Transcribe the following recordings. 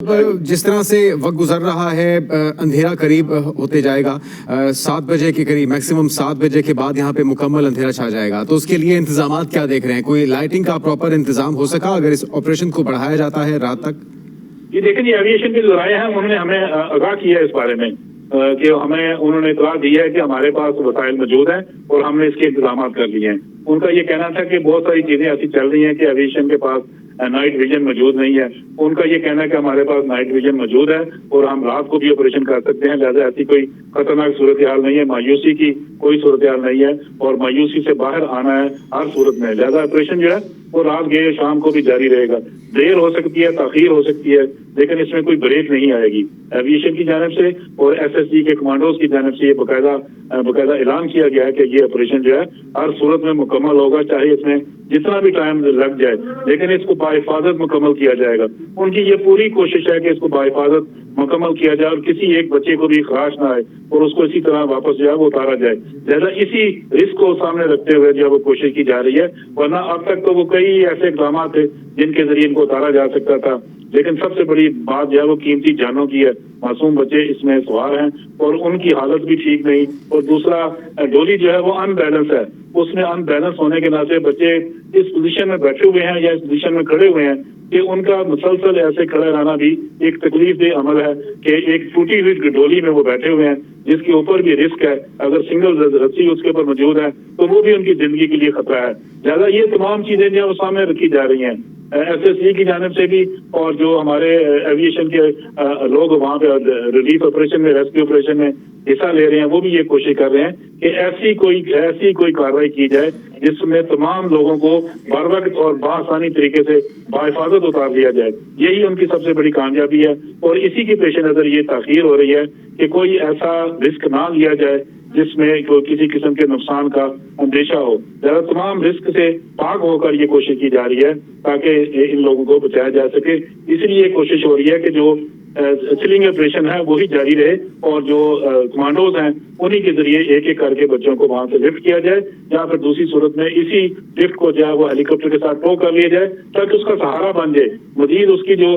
जिस तरह से वक्त गुजर रहा है, अंधेरा करीब होते जाएगा, 7 बजे के करीब, मैक्सिमम 7 बजे के बाद यहाँ पे मुकम्मल अंधेरा छा जाएगा। तो उसके लिए इंतजामात क्या देख रहे हैं? कोई लाइटिंग का प्रॉपर इंतजाम हो सका अगर इस ऑपरेशन को बढ़ाया जाता है रात तक? ये देखें, ये एविएशन के जो राय हैं उन्होंने हमें आगाह किया है इस बारे में कि हमें उन्होंने इतला दी है कि हमारे पास वसाइल मौजूद हैं और हमने इसके इंतजाम कर लिए हैं। उनका ये कहना था कि बहुत सारी चीजें ऐसी चल रही हैं कि एविएशन के पास नाइट विजन मौजूद नहीं है। उनका ये कहना है कि हमारे पास नाइट विजन मौजूद है और हम रात को भी ऑपरेशन कर सकते हैं, लिहाजा ऐसी कोई खतरनाक सूरत हाल नहीं है, मायूसी की कोई सूरत हाल नहीं है और मायूसी से बाहर आना है हर सूरत में। लिहाजा ऑपरेशन जो है वो रात गए शाम को भी जारी रहेगा। देर हो सकती है, ताखीर हो सकती है, लेकिन इसमें कोई ब्रेक नहीं आएगी। एविएशन की जानिब से और एसएसजी के कमांडोज की जानिब से ये बकायदा ऐलान किया गया है कि ये ऑपरेशन जो है हर सूरत में मुकम्मल होगा, चाहे इसमें जितना भी टाइम लग जाए, लेकिन इसको बाहिफाजत मुकम्मल किया जाएगा। उनकी ये पूरी कोशिश है कि इसको बाहिफाजत मुकम्मल किया जाए और किसी एक बच्चे को भी खराश ना आए और उसको इसी तरह वापस जो है वो उतारा जाए। लिहाजा इसी रिस्क को सामने रखते हुए जो है वो कोशिश की जा रही है, वरना अब तक तो वो कई ऐसे इकदाम थे जिनके जरिए इनको उतारा जा सकता था, लेकिन सबसे बड़ी बात जो है वो कीमती जानों की है। मासूम बच्चे इसमें सवार हैं और उनकी हालत भी ठीक नहीं, और दूसरा डोली जो है वो अनबैलेंस है। उसमें अनबैलेंस होने के नाते बच्चे इस पोजीशन में बैठे हुए हैं या इस पोजीशन में खड़े हुए हैं कि उनका मुसलसल ऐसे खड़े रहना भी एक तकलीफ दे अमल है कि एक टूटी हुई डोली में वो बैठे हुए हैं जिसके ऊपर भी रिस्क है। अगर सिंगल रस्सी उसके ऊपर मौजूद है तो वो भी उनकी जिंदगी के लिए खतरा है। ज्यादा ये तमाम चीजें जो है वो सामने रखी जा रही हैं एसएसजी की जानिब से भी, और जो हमारे एविएशन के लोग वहाँ पे रिलीफ ऑपरेशन में, रेस्क्यू ऑपरेशन में हिस्सा ले रहे हैं, वो भी ये कोशिश कर रहे हैं कि ऐसी कोई कार्रवाई की जाए जिसमें तमाम लोगों को बर वक्त और बआसानी तरीके से बाहिफाजत उतार लिया जाए। यही उनकी सबसे बड़ी कामयाबी है और इसी के पेश नजर ये ताखीर हो रही है कि कोई ऐसा रिस्क ना लिया जाए जिसमें कोई किसी किस्म के नुकसान का अंदेशा हो। ज्यादा तमाम रिस्क से पाक होकर ये कोशिश की जा रही है ताकि इन लोगों को बचाया जा सके। इसलिए कोशिश हो रही है कि जो सिलिंग ऑपरेशन है वही जारी रहे और जो कमांडोज हैं उन्हीं के जरिए एक एक करके बच्चों को वहां से लिफ्ट किया जाए, या फिर दूसरी सूरत में इसी लिफ्ट को जो है वो हेलीकॉप्टर के साथ टो कर लिया जाए ताकि उसका सहारा बन जाए। मजीद उसकी जो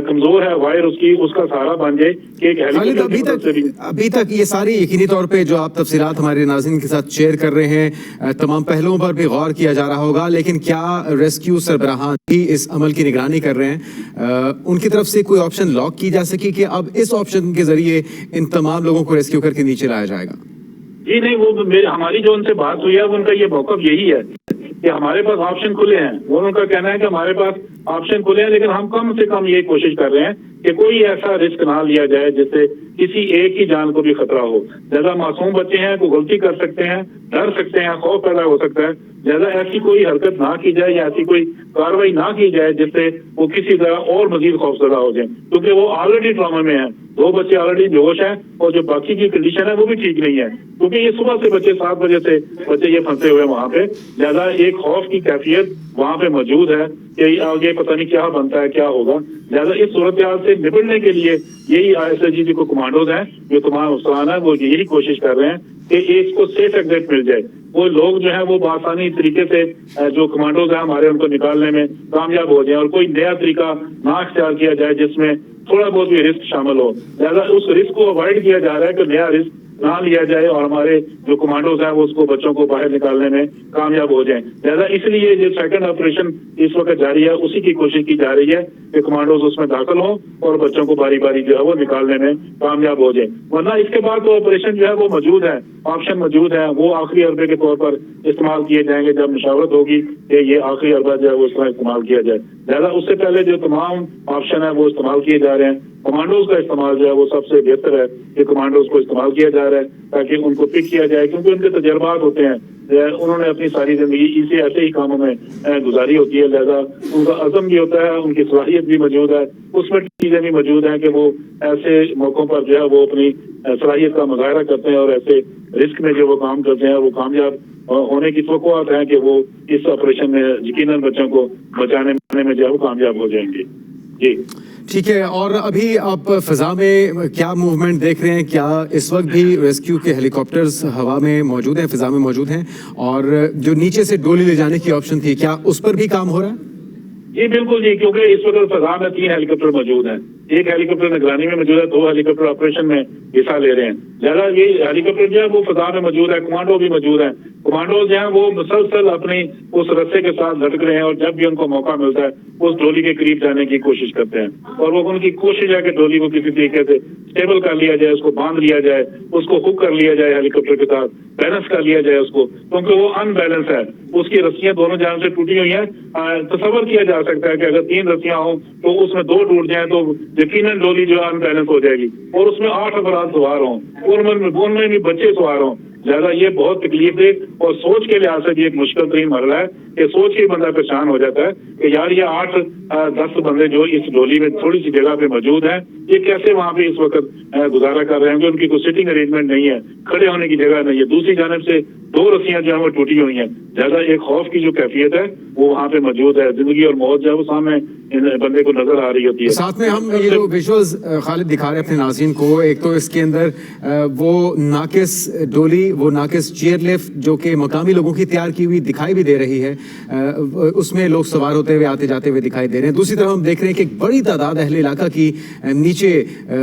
कमजोर है वायर उसका सहारा बन जाए कि एक हेलीकॉप्टर। अभी तक ये सारी यकीनी तौर पे जो आप तफसीलात हमारे नाज़रीन के साथ शेयर कर रहे हैं, तमाम पहलुओं पर भी गौर किया जा रहा होगा, लेकिन क्या रेस्क्यू सरबराहान भी इस अमल की निगरानी कर रहे हैं? उनकी तरफ से कोई ऑप्शन लॉक की जा सके कि अब इस ऑप्शन के जरिए इन तमाम लोगों को रेस्क्यू करके नीचे लाया जाएगा? जी नहीं, वो हमारी जो उनसे बात हुई है उनका ये मौक़िफ़ यही है कि हमारे पास ऑप्शन खुले हैं। वो उनका कहना है कि हमारे पास ऑप्शन खुले हैं, लेकिन हम कम से कम ये कोशिश कर रहे हैं कि कोई ऐसा रिस्क ना लिया जाए जिससे किसी एक ही जान को भी खतरा हो। ज्यादा मासूम बच्चे हैं, कोई गलती कर सकते हैं, डर सकते हैं, खौफ पैदा हो सकता है। ज्यादा ऐसी कोई हरकत ना की जाए या ऐसी कोई कार्रवाई ना की जाए जिससे वो किसी तरह और मजीद खौफजदा हो जाए, क्योंकि वो ऑलरेडी ट्रॉमा में है। 2 बच्चे ऑलरेडी बेहोश हैं और जो बाकी की कंडीशन है वो भी ठीक नहीं है, क्योंकि ये सुबह से बच्चे 7 बजे से बच्चे ये फंसे हुए वहाँ पे। ज्यादा एक खौफ की कैफियत वहाँ पे मौजूद है कि आगे पता नहीं क्या बनता है, क्या होगा। ज्यादा इस सूरत हाल से निपटने के लिए यही एसएसजी को कमांडोज हैं, जो तमाम अफसरान है, वो यही कोशिश कर रहे हैं कि इसको सेफ एग्जिट मिल जाए। वो लोग जो है वो आसानी तरीके से जो कमांडोज हैं हमारे, उनको निकालने में कामयाब हो जाए और कोई नया तरीका ना इख्तियार किया जाए जिसमें थोड़ा बहुत भी रिस्क शामिल हो। लिहाजा उस रिस्क को अवॉइड किया जा रहा है कि नया रिस्क ना लिया जाए और हमारे जो कमांडोज हैं वो उसको बच्चों को बाहर निकालने में कामयाब हो जाएं। लिहाजा इसलिए जो सेकंड ऑपरेशन इस वक्त जारी है उसी की कोशिश की जा रही है कि कमांडोज उसमें दाखिल हों और बच्चों को बारी बारी जो है वो निकालने में कामयाब हो जाए। वरना इसके बाद तो ऑपरेशन जो है वो मौजूद है, ऑप्शन मौजूद है, वो आखिरी अरबे के तौर पर इस्तेमाल किए जाएंगे जब मशावरत होगी कि ये आखिरी अरबा जो है वो इस तरह इस्तेमाल किया जाए। लिहाजा उससे पहले जो तमाम ऑप्शन है वो इस्तेमाल किए जा रहे हैं। कमांडोज का इस्तेमाल जो है वो सबसे बेहतर है कि कमांडोज को इस्तेमाल किया जा रहा है ताकि उनको पिक किया जाए, क्योंकि उनके तजर्बात होते हैं, उन्होंने अपनी सारी जिंदगी इसी ऐसे ही कामों में गुजारी होती है। लिहाजा उनका अज़म भी होता है, उनकी सलाहियत भी मौजूद है, उसमें चीजें भी मौजूद हैं कि वो ऐसे मौकों पर जो है वो अपनी सलाहियत का मुजाहरा करते हैं और ऐसे रिस्क में जो वो काम करते हैं वो कामयाब होने की तवक्कुआत है कि वो इस ऑपरेशन में यकीनन बच्चों को बचाने में जो है वो कामयाब हो जाएंगे। जी ठीक है। और अभी आप फिजा में क्या मूवमेंट देख रहे हैं? क्या इस वक्त भी रेस्क्यू के हेलीकॉप्टर्स हवा में मौजूद हैं, फिजा में मौजूद हैं? और जो नीचे से डोली ले जाने की ऑप्शन थी, क्या उस पर भी काम हो रहा है? जी बिल्कुल जी, क्योंकि इस वक्त फिजा में 3 हेलीकॉप्टर मौजूद हैं। एक हेलीकॉप्टर निगरानी में मौजूद है, 2 हेलीकॉप्टर ऑपरेशन में हिस्सा ले रहे हैं। लिहाजा ये हेलीकॉप्टर जो है वो फजा में मौजूद है, कमांडो भी मौजूद है। कमांडो जो है वो मुसलसल अपनी उस रस्से के साथ लटक रहे हैं और जब भी उनको मौका मिलता है उस डोली के करीब जाने की कोशिश करते हैं और वो उनकी कोशिश है कि डोली को किसी तरीके से स्टेबल कर लिया जाए, उसको बांध लिया जाए, उसको हुक कर लिया जाए हेलीकॉप्टर के साथ, बैलेंस कर लिया जाए उसको, क्योंकि वो अनबैलेंस है, उसकी रस्सियां दोनों जानब से टूटी हुई हैं। तसव्वुर किया जा सकता है कि अगर 3 रस्सियां हों तो उसमें 2 टूट जाएं तो यकीनन डोली जो है अनबैलेंस हो जाएगी और उसमें 8 अफराद सवार हों, उनमें भी बच्चे सवार हों। ज्यादा ये बहुत तकलीफ है और सोच के लिहाज से भी एक मुश्किल तरीन मरला है कि सोच के बंदा परेशान हो जाता है कि यार ये 8-10 बंदे जो इस डोली में थोड़ी सी जगह पे मौजूद हैं, ये कैसे वहां पे इस वक्त गुजारा कर रहे हैं, उनकी कोई सिटिंग अरेंजमेंट नहीं है, खड़े होने की जगह नहीं है। दूसरी जानब से 2 रस्सियां जो है वो टूटी हुई हैं। ज्यादा एक खौफ की जो कैफियत है वो वहाँ पे मौजूद है, जिंदगी और मौत जो है वो सामने बंदे को नजर आ रही होती है। साथ में हम ये जो विजुअल्स खालिद दिखा रहे हैं अपने नाज़रीन को, एक तो इसके अंदर वो नाकिस डोली, वो नाकिस चेयर लिफ्ट जो कि मकामी लोगों की तैयार की हुई दिखाई भी दे रही है, उसमें लोग सवार होते हुए आते जाते हुए दिखाई दे रहे हैं। दूसरी तरफ हम देख रहे हैं कि एक बड़ी तादाद अहले इलाका की नीचे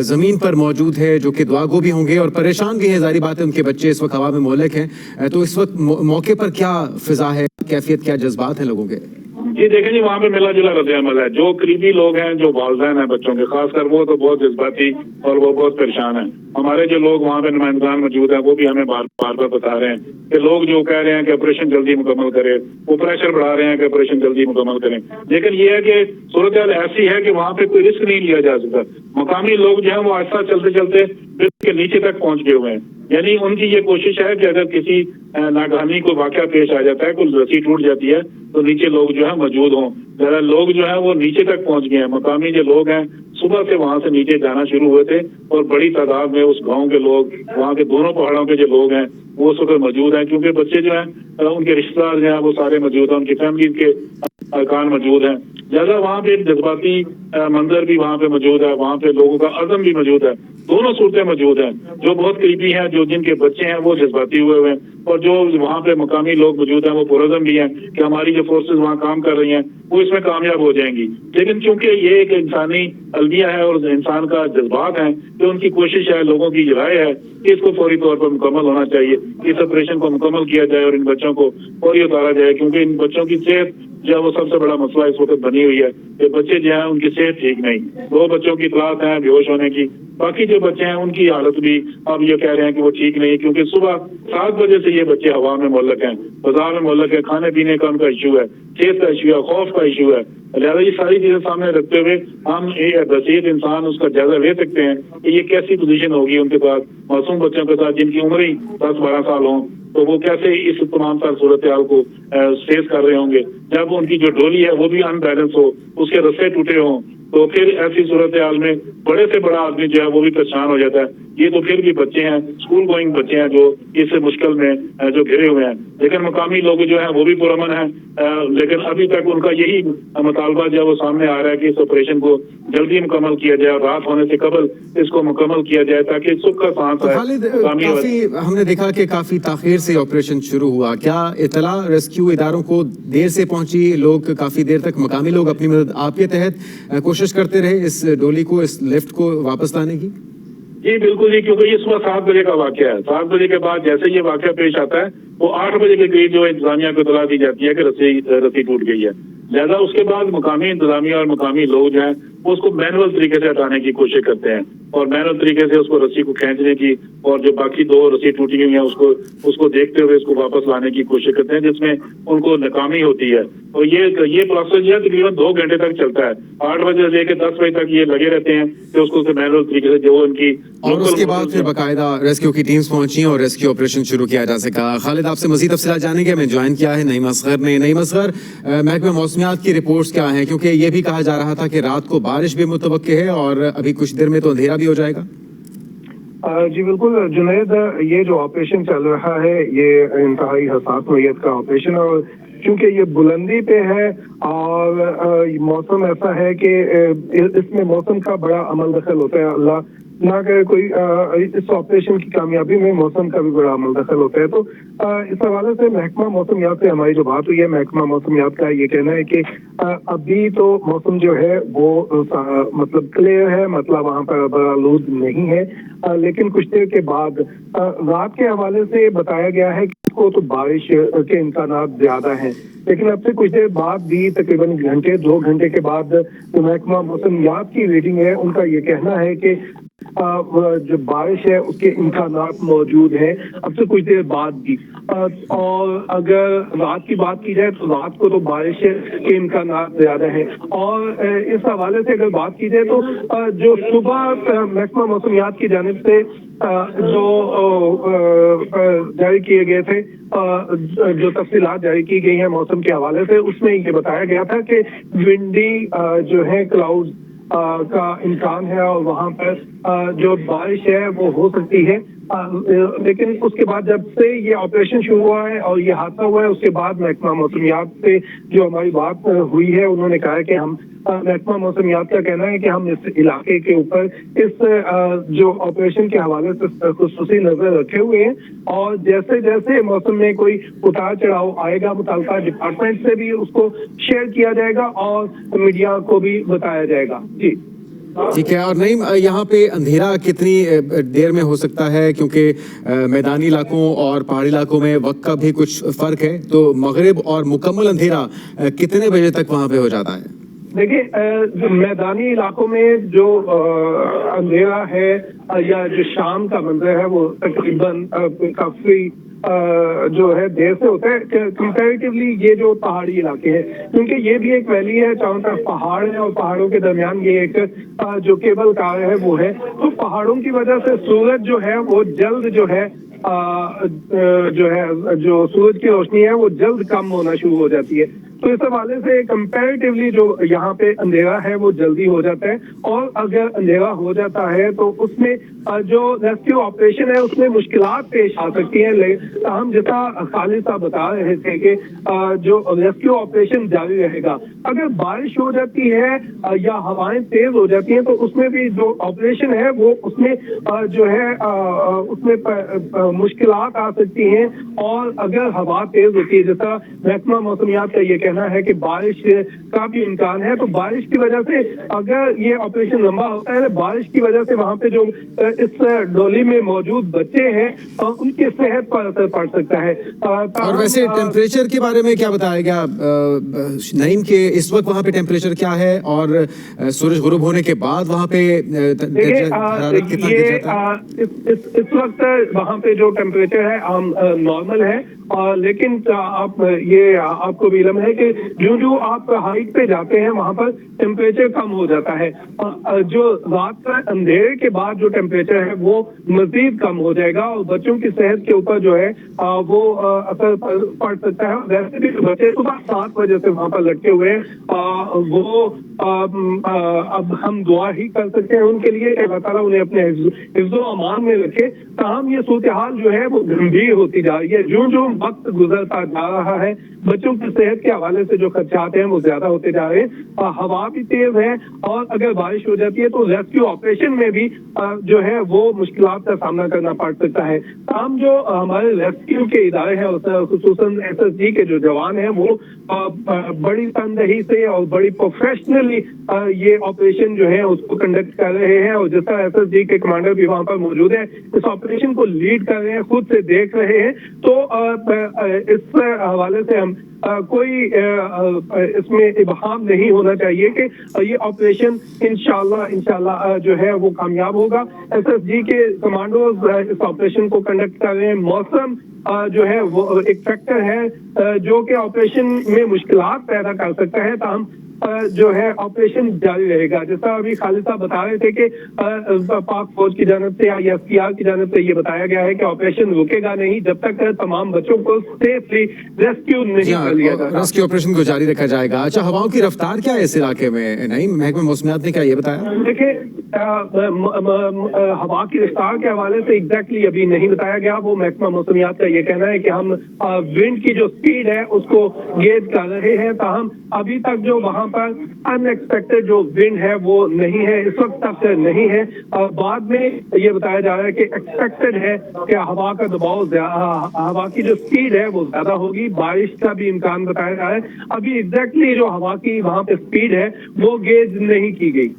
जमीन पर मौजूद है जो कि दुआगो भी होंगे और परेशान भी हैं, जारी बात है, उनके बच्चे इस वक्त हवा में मोहलक हैं। तो इस वक्त मौके पर क्या फिजा है, कैफियत, क्या जज्बात हैं लोगों के? जी देखें जी, वहाँ पे मिला जुला रद्द-ए-अमल है। जो करीबी लोग हैं, जो वालिदैन हैं बच्चों के, खासकर वो तो बहुत जज्बाती और वो बहुत परेशान हैं। हमारे जो लोग वहाँ पे नुमाइंदगान मौजूद हैं वो भी हमें बार बार बता रहे हैं कि लोग जो कह रहे हैं कि ऑपरेशन जल्दी मुकम्मल करें, वो प्रेशर बढ़ा रहे हैं कि ऑपरेशन जल्दी मुकम्मल करें। लेकिन ये है कि सूरत हाल ऐसी है कि वहाँ पे कोई रिस्क नहीं लिया जा सकता। मकामी लोग जो है वो आहिस्ता चलते चलते के नीचे तक पहुंच गए हुए हैं। यानी उनकी ये कोशिश है कि अगर किसी नागहानी को वाकया पेश आ जाता है, कोई रस्सी टूट जाती है, तो नीचे लोग जो है मौजूद हों। ज़रा लोग जो है वो नीचे तक पहुंच गए हैं। मकामी जो लोग हैं सुबह से वहां से नीचे जाना शुरू हुए थे और बड़ी तादाद में उस गांव के लोग, वहां के दोनों पहाड़ों के जो लोग हैं वो उस वक्त मौजूद हैं, क्योंकि बच्चे जो हैं उनके रिश्तेदार जो हैं वो सारे मौजूद हैं, उनकी फैमिली के अरकान मौजूद हैं। ज्यादा वहाँ पे एक जज्बाती मंजर भी वहाँ पे मौजूद है, वहाँ पे लोगों का अज़म भी मौजूद है। दोनों सूरतें मौजूद हैं। जो बहुत करीबी हैं, जो जिनके बच्चे हैं वो जज्बाती हुए हैं और जो वहाँ पे मकामी लोग मौजूद हैं वो पुरअज़म भी हैं कि हमारी जो फोर्सेस वहाँ काम कर रही हैं वो इसमें कामयाब हो जाएंगी। लेकिन चूंकि ये एक इंसानी अलविया है और इंसान का जज्बात है, तो उनकी कोशिश है, लोगों की राय है कि इसको फौरी तौर पर मुकम्मल होना चाहिए, इस ऑपरेशन को मुकम्मल किया जाए और इन बच्चों को फौरी उतारा जाए, क्योंकि इन बच्चों की सेहत जो है वो सबसे बड़ा मसला इस वक्त बनी हुई है। ये बच्चे जो है उनकी सेहत ठीक नहीं, 2 बच्चों की इतलात है बेहोश होने की, बाकी जो बच्चे हैं उनकी हालत भी अब ये कह रहे हैं कि वो ठीक नहीं, क्योंकि सुबह 7 बजे से ये बच्चे हवा में मुअल्लक हैं, बाजार में मुअल्लक है, खाने पीने का उनका इशू है, सेहत का इशू है, खौफ का इशू है। लिहाजा ये सारी चीजें सामने रखते हुए हम एक बसीर इंसान उसका जायजा ले सकते हैं कि ये कैसी पोजीशन होगी उनके पास, मासूम बच्चों के साथ जिनकी उम्र ही 10-12 साल हो, तो वो कैसे इस तमाम सार सूरत हाल को फेस कर रहे होंगे। जब उनकी जो डोली है वो भी अनबैलेंस हो, उसके रस्से टूटे हों, तो फिर ऐसी सूरत हाल में बड़े से बड़ा आदमी जो है वो भी परेशान हो जाता है। ये तो फिर भी बच्चे हैं, स्कूल गोइंग बच्चे हैं जो इस मुश्किल में जो घिरे हुए हैं। लेकिन मकामी लोग जो हैं वो भी पुरअमन हैं, लेकिन अभी तक उनका यही मुतालबा जो है वो सामने आ रहा है कि इस ऑपरेशन को जल्दी मुकम्मल किया जाए और रात होने से कबल इसको मुकम्मल किया जाए ताकि सुख का सांस तो खालिद, काफी हमने देखा कि काफी ताखीर से ऑपरेशन शुरू हुआ, क्या इतला रेस्क्यू इदारों को देर से पहुंची? लोग काफी देर तक, मकामी लोग अपनी मदद आपके तहत कोशिश करते रहे इस डोली को, इस लिफ्ट को वापस लाने की? जी बिल्कुल जी, क्योंकि ये सुबह 7 बजे का वाकया है। 7 बजे के बाद जैसे ये वाकया पेश आता है वो 8 बजे के करीब जो इंतजामिया को इतला दी जाती है कि रस्सी टूट गई है। लिहाजा उसके बाद मकामी इंतजामिया और मकामी लोग जो हैं वो उसको मैनुअल तरीके से हटाने की कोशिश करते हैं और मैनुअल तरीके से उसको रस्सी को खींचने की और जो बाकी 2 रस्सी टूटी हुई है उसको देखते हुए उसको वापस लाने की कोशिश करते हैं, जिसमें उनको नाकामी होती है। और ये प्रोसेस जो है तकरीबन 2 घंटे तक चलता है। 8 बजे से लेकर 10 बजे तक ये लगे रहते हैं कि उसको मैनुअल तरीके से जो उनकी, और उसके बाद फिर बाकायदा रेस्क्यू की टीम्स पहुंची और रेस्क्यू ऑपरेशन शुरू किया जा सका। खालिद, आपसे मजीद तफसीलात जानेंगे। हमें ज्वाइन किया है नईम असगर ने। नईम असगर, महकमा मौसमियात की रिपोर्ट्स क्या हैं, क्योंकि ये भी कहा जा रहा था कि रात को बारिश भी मुतवक्के है और अभी कुछ देर में तो अंधेरा भी हो जाएगा? जी बिल्कुल जुनैद, ये जो ऑपरेशन चल रहा है ये इंतहाई हसास नोयत का ऑपरेशन, और क्योंकि ये बुलंदी पे है और मौसम ऐसा है कि इसमें मौसम का बड़ा अमल दखल होता है। अल्लाह ना कि कोई इस ऑपरेशन की कामयाबी में मौसम का भी बड़ा अमल दखल होता है। तो इस हवाले से महकमा मौसमियात से हमारी जो बात हुई है, महकमा मौसमियात का ये कहना है कि अभी तो मौसम जो है वो मतलब क्लियर है, मतलब वहाँ पर बड़ा आलूद नहीं है, लेकिन कुछ देर के बाद रात के हवाले से बताया गया है कि को तो बारिश के इम्कानात ज्यादा हैं, लेकिन अब से कुछ देर बाद भी तकरीबन घंटे 2 घंटे के बाद जो महकमा मौसमियात की रीडिंग है उनका ये कहना है कि जो बारिश है उसके इम्कानात मौजूद है अब से कुछ देर बाद भी। और अगर रात की बात की जाए तो रात को तो बारिश के इम्कानात ज्यादा है। और इस हवाले से अगर बात की जाए तो जो सुबह महकमा मौसमियात की जानिब से जो जारी किए गए थे, जो तफसीलात जारी की गई हैं मौसम के हवाले से, उसमें ये बताया गया था कि विंडी जो है क्लाउड का इम्कान है और वहां पर जो बारिश है वो हो सकती है। लेकिन उसके बाद जब से ये ऑपरेशन शुरू हुआ है और ये हादसा हुआ है, उसके बाद महकमा मौसमियात से जो हमारी बात हुई है, उन्होंने कहा है कि हम महकमा मौसमियात का कहना है कि हम इस इलाके के ऊपर इस जो ऑपरेशन के हवाले से खुसूसी नजर रखे हुए हैं और जैसे जैसे मौसम में कोई उतार चढ़ाव आएगा मुताल्लिका डिपार्टमेंट से भी उसको शेयर किया जाएगा और मीडिया को भी बताया जाएगा। जी ठीक है। और नहीं, यहाँ पे अंधेरा कितनी देर में हो सकता है, क्योंकि मैदानी इलाकों और पहाड़ी इलाकों में वक्त का भी कुछ फर्क है, तो मगरिब और मुकम्मल अंधेरा कितने बजे तक वहाँ पे हो जाता है? देखिए, मैदानी इलाकों में जो अंधेरा है या जो शाम का मंजर है वो तकरीबन काफी जो है देर से होता है कंपैरेटिवली ये जो पहाड़ी इलाके हैं, क्योंकि ये भी एक वैली है, चारों तरफ पहाड़ है और पहाड़ों के दरमियान ये एक जो केबल कार है वो है। तो पहाड़ों की वजह से सूरज जो है वो जल्द जो है जो सूरज की रोशनी है वो जल्द कम होना शुरू हो जाती है। तो इस हवाले से कंपैरेटिवली जो यहाँ पे अंधेरा है वो जल्दी हो जाता है। और अगर अंधेरा हो जाता है तो उसमें जो रेस्क्यू ऑपरेशन है उसमें मुश्किलात पेश आ सकती हैं। हम जैसा खालिद साहब बता रहे थे कि जो रेस्क्यू ऑपरेशन जारी रहेगा। अगर बारिश हो जाती है या हवाएं तेज हो जाती हैं तो उसमें भी जो ऑपरेशन है वो उसमें जो है उसमें मुश्किलात आ सकती हैं। और अगर हवा तेज होती है, जैसा महकमा मौसमियात का ये कहना है कि बारिश का भी इम्कान है, तो बारिश की वजह से अगर ये ऑपरेशन लंबा होता है, बारिश की वजह से वहां पे जो इस डोली में मौजूद बच्चे हैं उनकी सेहत पर असर पड़ सकता है। और वैसे टेम्परेचर के बारे में क्या बताया गया नईम, के इस वक्त वहाँ पे टेम्परेचर क्या है और सूरज गुरूब होने के बाद वहाँ पे हरारत कितना गिर जाता है? इस वक्त वहाँ पे जो टेम्परेचर है नॉर्मल है, लेकिन आप ये आपको भी इल्म है कि जो आप हाइट पे जाते हैं वहां पर टेम्परेचर कम हो जाता है। जो रात का अंधेरे के बाद जो टेम्परेचर है वो मजीद कम हो जाएगा और बच्चों की सेहत के ऊपर जो है वो असर पड़ सकता है। वैसे भी बच्चे सुबह 7 बजे से वहां पर लटके हुए हैं, वो अब हम दुआ ही कर सकते हैं उनके लिए, अल्लाह ताला उन्हें अपने हिफ्ज़ो अमान में रखे। ताहम ये सूरत हाल जो है वो गंभीर होती जा रही है। जो वक्त गुजरता जा रहा है, बच्चों की सेहत के हवाले से जो खदशात हैं वो ज्यादा होते जा रहे हैं। हवा भी तेज है और अगर बारिश हो जाती है तो रेस्क्यू ऑपरेशन में भी जो है वो मुश्किलात का सामना करना पड़ सकता है। हम जो हमारे रेस्क्यू के इदारे हैं, खुसूसन SSG के जो जवान हैं वो बड़ी तनदेही से और बड़ी प्रोफेशनली ये ऑपरेशन जो है उसको कंडक्ट कर रहे हैं। और जिस तरह SSG के कमांडर भी वहां पर मौजूद है, इस ऑपरेशन को लीड कर रहे हैं, खुद से देख रहे हैं। तो इस हवाले से हम कोई इसमें इबहाम नहीं होना चाहिए कि ये ऑपरेशन इंशाल्लाह जो है वो कामयाब होगा। SSG के कमांडोज इस ऑपरेशन को कंडक्ट कर रहे हैं। मौसम जो है वो एक फैक्टर है जो कि ऑपरेशन में मुश्किलात पैदा कर सकता है। ताहम जो है ऑपरेशन जारी रहेगा। जैसा अभी खालिद साहब बता रहे थे कि पाक फौज की जानिब से या SPR की जानिब से ये बताया गया है कि ऑपरेशन रुकेगा नहीं जब तक तमाम बच्चों को सेफली रेस्क्यू नहीं कर लिया जाएगा। रेस्क्यू ऑपरेशन को जारी रखा जाएगा। अच्छा, हवाओं की रफ्तार क्या है इस इलाके में? नहीं, महकमा मौसमियात ने क्या ये बताया? देखिए, हवा की रफ्तार के हवाले से एग्जैक्टली अभी नहीं बताया गया। वो महकमा मौसमियात का ये कहना है कि हम विंड की जो स्पीड है उसको गेज कर रहे हैं। ताहम अभी तक जो वहां पर अनएक्सपेक्टेड जो विंड है वो नहीं है, इस वक्त तक नहीं है। और बाद में ये बताया जा रहा है कि एक्सपेक्टेड है कि हवा का दबाव, हवा की जो स्पीड है वो ज्यादा होगी, बारिश का भी इम्कान बताया जा रहा है। अभी एग्जैक्टली जो हवा की वहां पे स्पीड है वो गेज नहीं की गई।